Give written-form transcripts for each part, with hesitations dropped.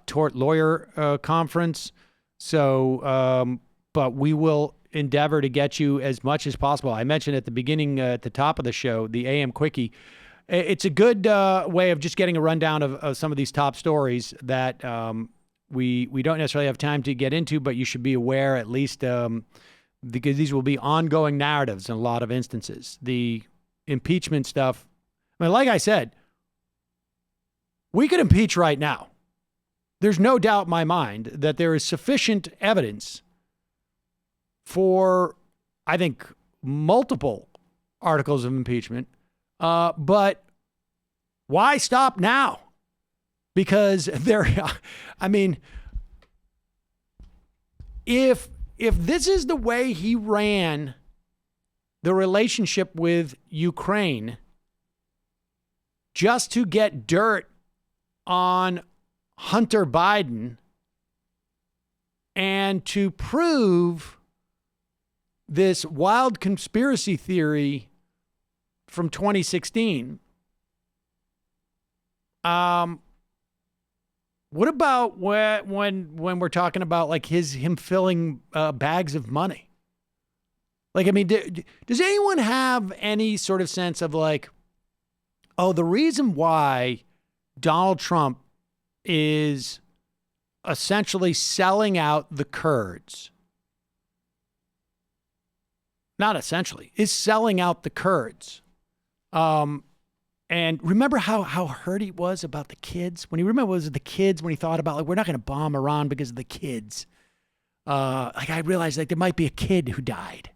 tort lawyer conference. So, but we will endeavor to get you as much as possible. I mentioned at the beginning, at the top of the show, the AM Quickie. It's a good way of just getting a rundown of some of these top stories that we don't necessarily have time to get into, but you should be aware at least because these will be ongoing narratives in a lot of instances. The impeachment stuff, I mean, like I said, we could impeach right now. There's no doubt in my mind that there is sufficient evidence for, I think, multiple articles of impeachment. But why stop now? Because I mean, if this is the way he ran the relationship with Ukraine just to get dirt on Hunter Biden and to prove this wild conspiracy theory from 2016. What about when we're talking about like him filling bags of money? Like, I mean, does anyone have any sort of sense of like, oh, the reason why Donald Trump is essentially selling out the Kurds, not essentially, is selling out the Kurds. And remember how hurt he was about the kids? When he was the kids, when he thought about, like, we're not going to bomb Iran because of the kids. Like, I realized, like, there might be a kid who died.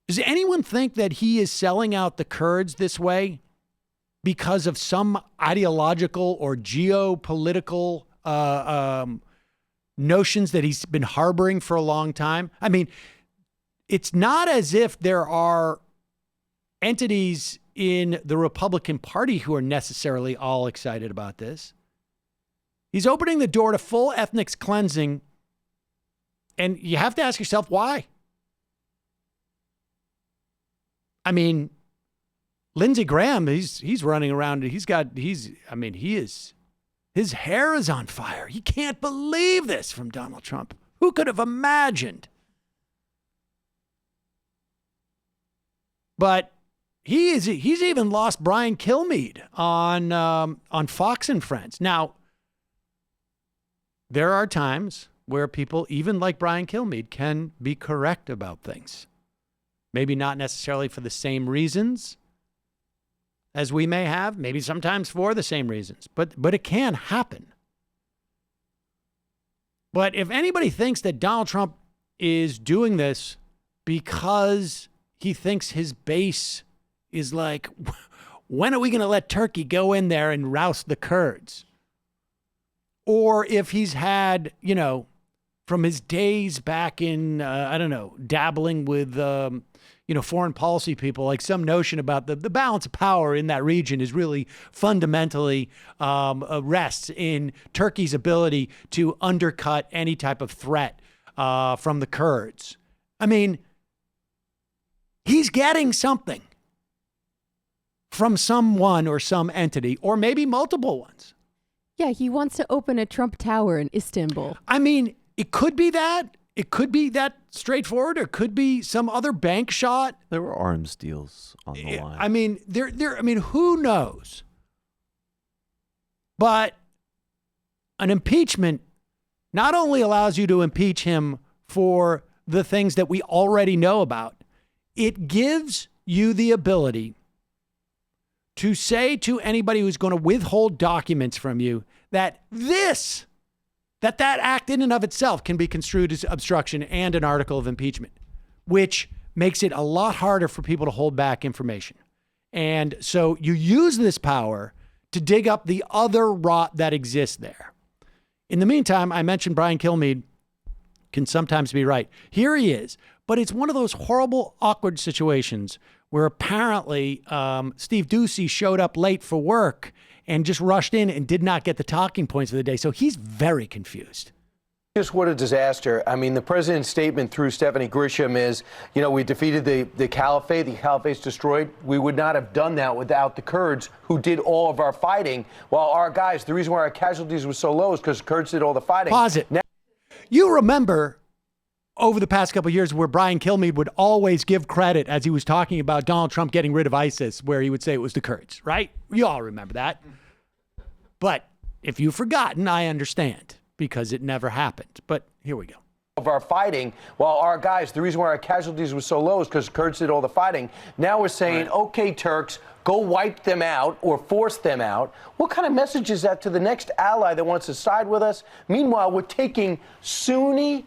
Does anyone think that he is selling out the Kurds this way because of some ideological or geopolitical notions that he's been harboring for a long time? I mean, it's not as if there are entities in the Republican Party who are necessarily all excited about this. He's opening the door to full ethnic cleansing, and you have to ask yourself why. I mean, Lindsey Graham, he's running around. His hair is on fire. He can't believe this from Donald Trump. Who could have imagined? But he's even lost Brian Kilmeade on Fox and Friends. Now, there are times where people, even like Brian Kilmeade, can be correct about things. Maybe not necessarily for the same reasons as we may have, maybe sometimes for the same reasons, but it can happen. But if anybody thinks that Donald Trump is doing this because he thinks his base is like, when are we going to let Turkey go in there and roust the Kurds? Or if he's had, from his days back in, dabbling with, foreign policy people, like some notion about the balance of power in that region is really fundamentally rests in Turkey's ability to undercut any type of threat from the Kurds. I mean, he's getting something from someone or some entity, or maybe multiple ones. Yeah, he wants to open a Trump Tower in Istanbul. I mean, it could be that. It could be that straightforward, or it could be some other bank shot. There were arms deals on the line. I mean, who knows? But an impeachment not only allows you to impeach him for the things that we already know about, it gives you the ability to say to anybody who's going to withhold documents from you that that act in and of itself can be construed as obstruction and an article of impeachment, which makes it a lot harder for people to hold back information. And so you use this power to dig up the other rot that exists there. In the meantime, I mentioned Brian Kilmeade can sometimes be right. Here he is. But it's one of those horrible, awkward situations where apparently Steve Doocy showed up late for work and just rushed in and did not get the talking points of the day. So he's very confused. Just what a disaster. I mean, the president's statement through Stephanie Grisham is, we defeated the caliphate. The caliphate's destroyed. We would not have done that without the Kurds, who did all of our fighting. While our guys, the reason why our casualties were so low is because the Kurds did all the fighting. Pause it. Now, you remember over the past couple of years where Brian Kilmeade would always give credit as he was talking about Donald Trump getting rid of ISIS, where he would say it was the Kurds, right? You all remember that. But if you've forgotten, I understand, because it never happened. But here we go. Of our fighting, while our guys, the reason why our casualties were so low is because Kurds did all the fighting. Now we're saying, okay, Turks, go wipe them out or force them out. What kind of message is that to the next ally that wants to side with us? Meanwhile, we're taking Sunni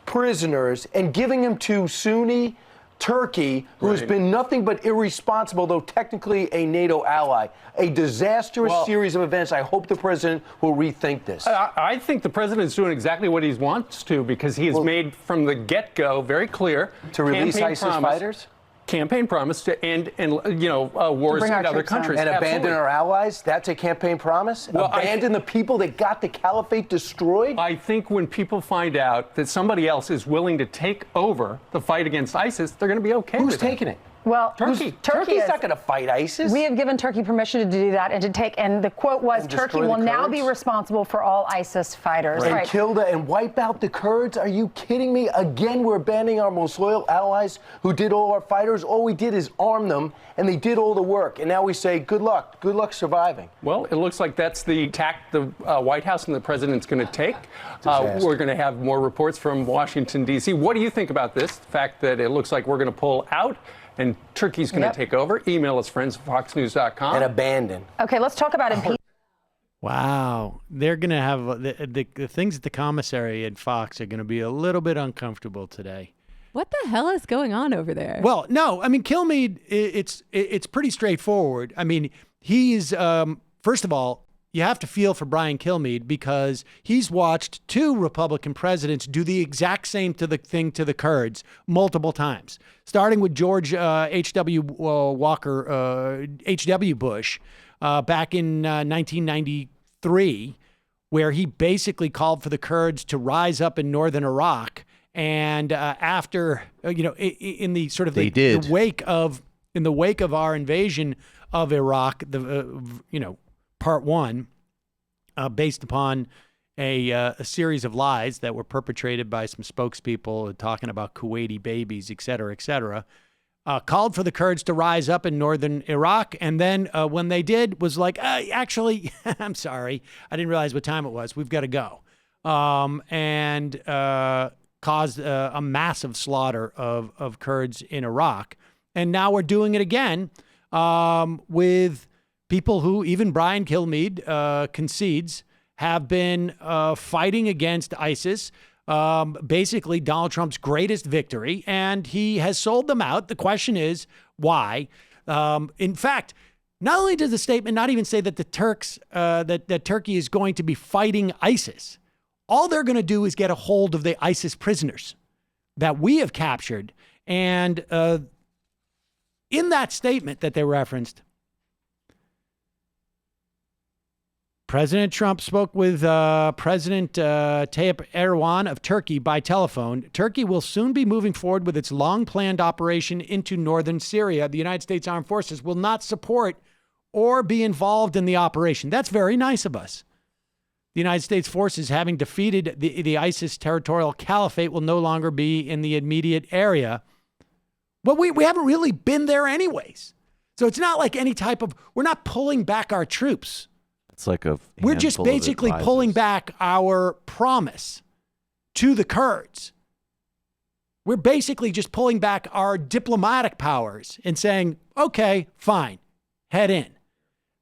prisoners and giving them to Sunni Turkey, who has been nothing but irresponsible, though technically a NATO ally. A disastrous series of events. I hope the president will rethink this. I think the president's doing exactly what he wants to, because he has made from the get-go very clear to release ISIS fighters. Campaign promise to end wars in other countries. And abandon our allies? That's a campaign promise? Well, abandon the people that got the caliphate destroyed? I think when people find out that somebody else is willing to take over the fight against ISIS, they're going to be okay with it. Who's taking it? Well, Turkey. Turkey's not going to fight ISIS. We have given Turkey permission to do that and the quote was, Turkey will now be responsible for all ISIS fighters. And kill and wipe out the Kurds? Are you kidding me? Again, we're abandoning our most loyal allies who did all our fighters. All we did is arm them, and they did all the work. And now we say, good luck surviving. Well, it looks like that's the tack the White House and the president's going to take. We're going to have more reports from Washington, D.C. What do you think about this? The fact that it looks like we're going to pull out and Turkey's going to take over. Email us, friends at foxnews.com. And abandon. Okay, let's talk about impeachment. Wow. They're going to have the things at the commissary at Fox are going to be a little bit uncomfortable today. What the hell is going on over there? Well, no, I mean, Kilmeade, it's pretty straightforward. I mean, he's, first of all, you have to feel for Brian Kilmeade because he's watched two Republican presidents do the exact same thing to the Kurds multiple times, starting with George H.W. Walker, H.W. Bush, back in 1993, where he basically called for the Kurds to rise up in northern Iraq. And after, in the sort of the wake of our invasion of Iraq, Part one, based upon a series of lies that were perpetrated by some spokespeople talking about Kuwaiti babies, et cetera, called for the Kurds to rise up in northern Iraq. And then when they did, was like, actually, I'm sorry, I didn't realize what time it was. We've got to go. And caused a massive slaughter of Kurds in Iraq. And now we're doing it again with people who even Brian Kilmeade concedes have been fighting against ISIS, basically Donald Trump's greatest victory, and he has sold them out. The question is, why? In fact, not only does the statement not even say that the Turks, that Turkey is going to be fighting ISIS, all they're going to do is get a hold of the ISIS prisoners that we have captured. And in that statement that they referenced, President Trump spoke with President Tayyip Erdogan of Turkey by telephone. Turkey will soon be moving forward with its long-planned operation into northern Syria. The United States Armed Forces will not support or be involved in the operation. That's very nice of us. The United States forces, having defeated the ISIS territorial caliphate, will no longer be in the immediate area. Well, we haven't really been there anyways. So it's not like any type of, we're not pulling back our troops. It's like we're just basically pulling back our promise to the Kurds. We're basically just pulling back our diplomatic powers and saying, okay, fine, head in.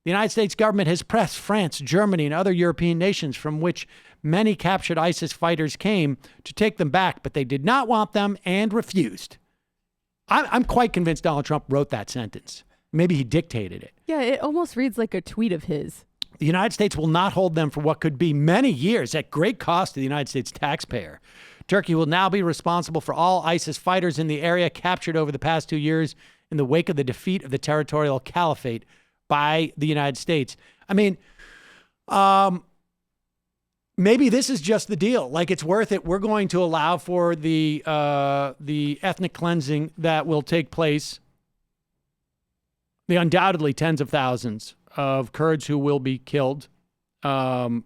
The United States government has pressed France, Germany, and other European nations from which many captured ISIS fighters came to take them back, but they did not want them and refused. I'm quite convinced Donald Trump wrote that sentence. Maybe he dictated it. Yeah, it almost reads like a tweet of his. The United States will not hold them for what could be many years at great cost to the United States taxpayer. Turkey will now be responsible for all ISIS fighters in the area captured over the past 2 years in the wake of the defeat of the territorial caliphate by the United States. I mean, maybe this is just the deal. Like, it's worth it. We're going to allow for the ethnic cleansing that will take place. The undoubtedly tens of thousands of Kurds who will be killed in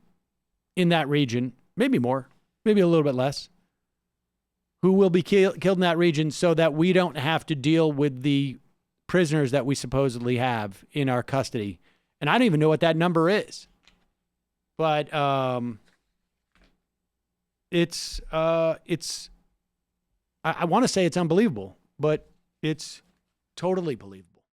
that region, maybe more, maybe a little bit less, who will be killed in that region, so that we don't have to deal with the prisoners that we supposedly have in our custody. And I don't even know what that number is. But I want to say it's unbelievable, but it's totally believable.